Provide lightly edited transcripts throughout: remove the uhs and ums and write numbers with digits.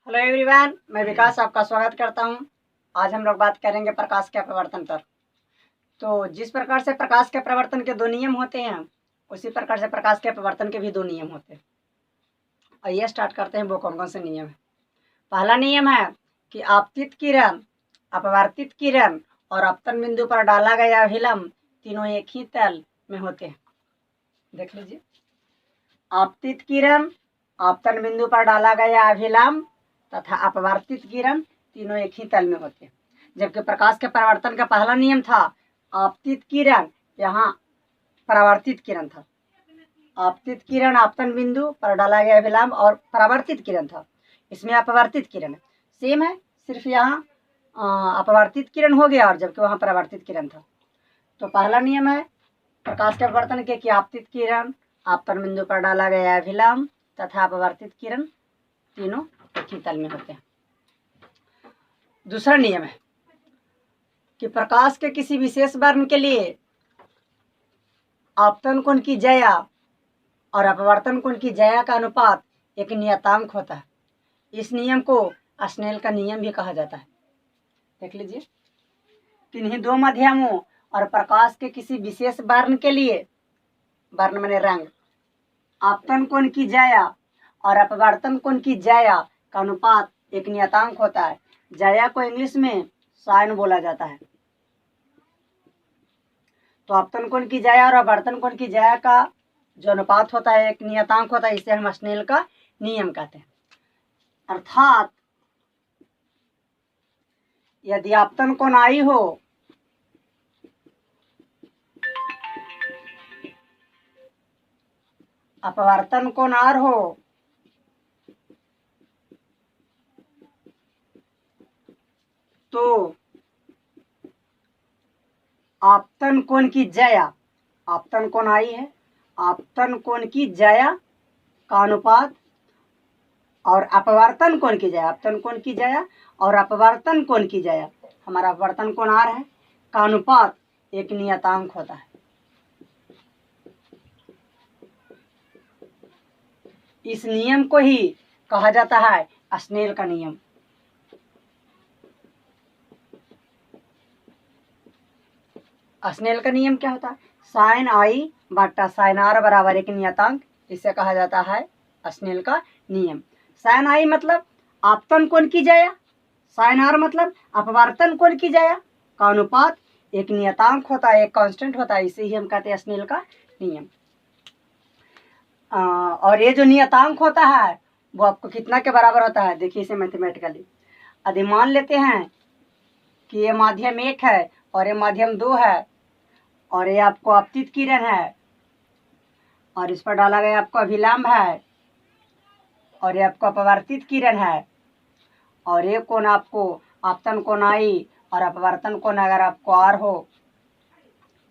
Hello everyone, मैं विकास आपका स्वागत करता हूं। आज हम लोग बात करेंगे प्रकाश के अपवर्तन पर। तो जिस प्रकार से प्रकाश के अपवर्तन के दो नियम होते हैं, उसी प्रकार से प्रकाश के अपवर्तन के भी दो नियम होते हैं। आइए स्टार्ट करते हैं। वो कौन कौन से नियम है। पहला नियम है कि आपतित किरण, अपवर्तित किरण और अपतन बिंदु पर डाला गया अभिलंब तीनों एक ही तल में होते हैं। देख लीजिए, आपतित किरण, आपतन बिंदु पर डाला गया अभिलंब तथा अपवर्तित किरण तीनों एक ही तल में होते हैं। जबकि प्रकाश के परावर्तन का पहला नियम था आपतित किरण, यहाँ परावर्तित किरण था। आपतित किरण आपतन बिंदु पर डाला गया अभिलंब और परावर्तित किरण था, इसमें अपवर्तित किरण है। सेम है, सिर्फ यहाँ अपवर्तित किरण हो गया और जबकि वहाँ परावर्तित किरण था। तो पहला नियम है प्रकाश के अपवर्तन के कि आपतित किरण, आपतन बिंदु पर डाला गया अभिलंब तथा अपवर्तित किरण तीनों एक ही तल में होते हैं। दूसरा नियम है कि प्रकाश के किसी विशेष वर्ण के लिए आपतन कोण की ज्या और अपवर्तन कोण की ज्या का अनुपात एक नियतांक होता है। इस नियम को स्नेल का नियम भी कहा जाता है। देख लीजिए, किन्हीं दो माध्यमों और प्रकाश के किसी विशेष वर्ण के लिए, वर्ण माने रंग, आपतन कोण की ज्या और अपवर्तन कोण की ज्या का अनुपात एक नियतांक होता है। ज्या को इंग्लिश में साइन बोला जाता है। तो आपतन कोण की ज्या और अपवर्तन कोण की ज्या का जो अनुपात होता है एक नियतांक होता है, इसे हम स्नेल का नियम कहते हैं। अर्थात यदि आपतन कोण आई हो अपवर्तन कोण आर हो तो आपतन कोण की ज्या, आपतन कोण आई है, आपतन कोण की ज्या का अनुपात और अपवर्तन कोण की ज्या, आपतन कोण की ज्या और अपवर्तन कोण की ज्या, हमारा अपवर्तन कोण आर है, का अनुपात एक नियतांक होता है। इस नियम को ही कहा जाता है स्नेल का नियम। स्नेल का नियम क्या होता है? साइन आई बटा साइन आर बराबर एक नियतांक, इसे कहा जाता है स्नेल का नियम। साइन आई मतलब आपतन कोण की ज्या, साइन आर मतलब अपवर्तन कोण की ज्या का अनुपात एक नियतांक होता है, एक कांस्टेंट होता है, इसे ही हम कहते हैं स्नेल का नियम। और ये जो नियतांक होता है वो आपको कितना के बराबर होता है? देखिए इसे मैथमेटिकली, यदि मान लेते हैं कि ये माध्यम 1 है और ये माध्यम 2 है और ये आपको आपतित किरण है और इस पर डाला गया आपको अभिलंब है और ये आपको अपवर्तित किरण है और ये कोण आपको आपतन कोण आई और अपवर्तन कोण अगर आपको आर हो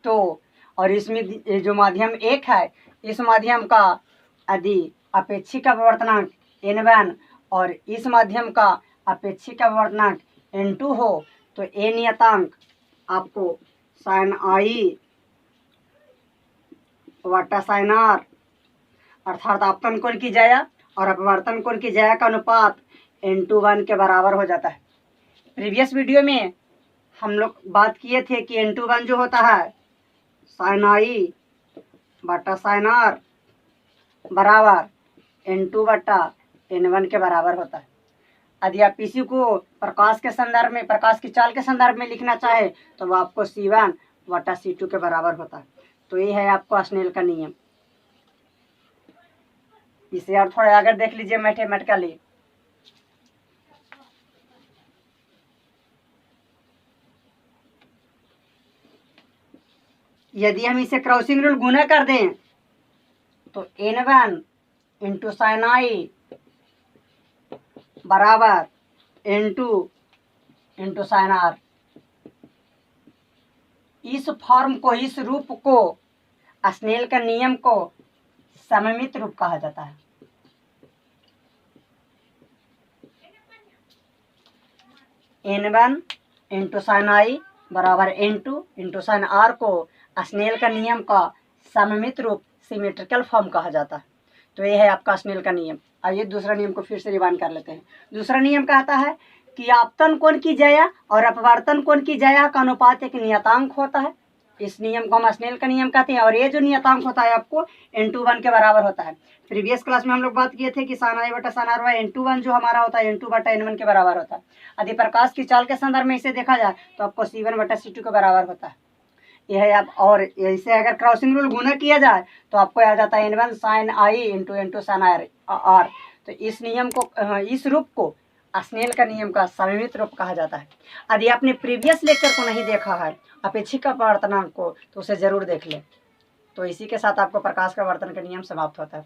तो, और इसमें ये जो माध्यम 1 है, इस माध्यम का यदि अपेक्षिक अपवर्तनांक n1 और इस माध्यम का अपेक्षिक अपवर्तनांक n2 हो तो ए नियतांक आपको साइन आई बटा साइन आर अर्थात आपतन कोण की ज्या और अपवर्तन कोण की ज्या का अनुपात n2 के बराबर हो जाता है। प्रीवियस वीडियो में हम लोग बात किए थे कि n2 जो होता है साइन आई बटा साइन आर बराबर n2 बटा n1 के बराबर होता है। यदि आप इसी को प्रकाश के संदर्भ में, प्रकाश की चाल के संदर्भ में लिखना चाहे तो वो आपको C1 बटा C2 के बराबर होता है। तो ये है आपको स्नेल का नियम। इसे और थोड़ा आगे देख लीजिए मैथमेटिकली। यदि हम इसे क्रॉसिंग रूल गुना कर दें तो n1 इंटू साइन आई बराबर n2 इंटू साइन आर। इस फॉर्म को, इस रूप को स्नेल का नियम को सममित रूप कहा जाता है। n1 इंटू साइन आई बराबर n2 इंटू साइन आर को स्नेल का नियम का सममित रूप, सिमेट्रिकल फॉर्म कहा जाता है। तो ये है आपका स्नेल का नियम। आइए दूसरा नियम को फिर से रिवाइंड कर लेते हैं। दूसरा नियम कहता है कि आपतन कोण की ज्या और अपवर्तन कोण की ज्या का अनुपात एक नियतांक होता है। इस नियम को हम स्नेल का नियम कहते हैं और ये जो नियतांक होता है आपको n/1 के बराबर होता है। प्रीवियस क्लास में हम लोग बात किए थे कि sin i बटा sin r n/1 जो हमारा होता है n2 बटा n1 के बराबर होता है। यदि प्रकाश की चाल के संदर्भ में इसे देखा जाए तो आपको c1 बटा c2 के बराबर होता है। यह है आप, और इसे अगर क्रॉसिंग रूल गुना किया जाए तो आपको आ जाता है n1 sin i into n2 sin r। तो इस नियम को, इस रूप को स्नेल का नियम का सममित रूप कहा जाता है। यदि आपने प्रीवियस लेक्चर को नहीं देखा है अपेक्षिक अपवर्तनांक को तो उसे जरूर देख लें। तो इसी के साथ आपको प्रकाश का वर्तन का नियम समाप्त होता है।